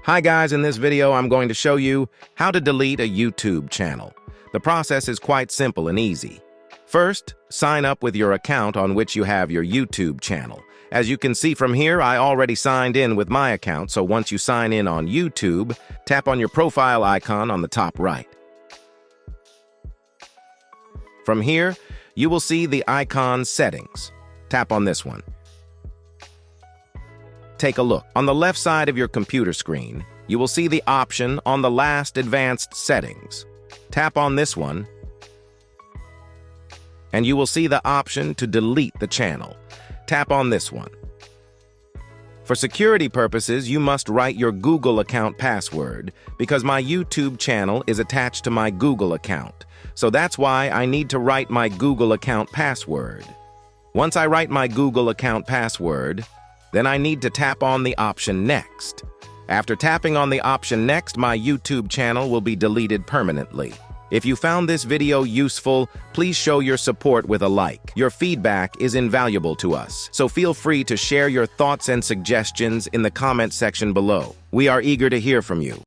Hi guys, in this video I'm going to show you how to delete a YouTube channel. The process is quite simple and easy. First, sign up with your account on which you have your YouTube channel. As you can see from here, I already signed in with my account, so once you sign in on YouTube, tap on your profile icon on the top right. From here, you will see the icon Settings. Tap on this one. Take a look. On the left side of your computer screen, you will see the option on the last Advanced Settings. Tap on this one, and you will see the option to delete the channel. Tap on this one. For security purposes, you must write your Google account password because my YouTube channel is attached to my Google account. So that's why I need to write my Google account password. Once I write my Google account password, then I need to tap on the option Next. After tapping on the option Next, my YouTube channel will be deleted permanently. If you found this video useful, please show your support with a like. Your feedback is invaluable to us, so feel free to share your thoughts and suggestions in the comment section below. We are eager to hear from you.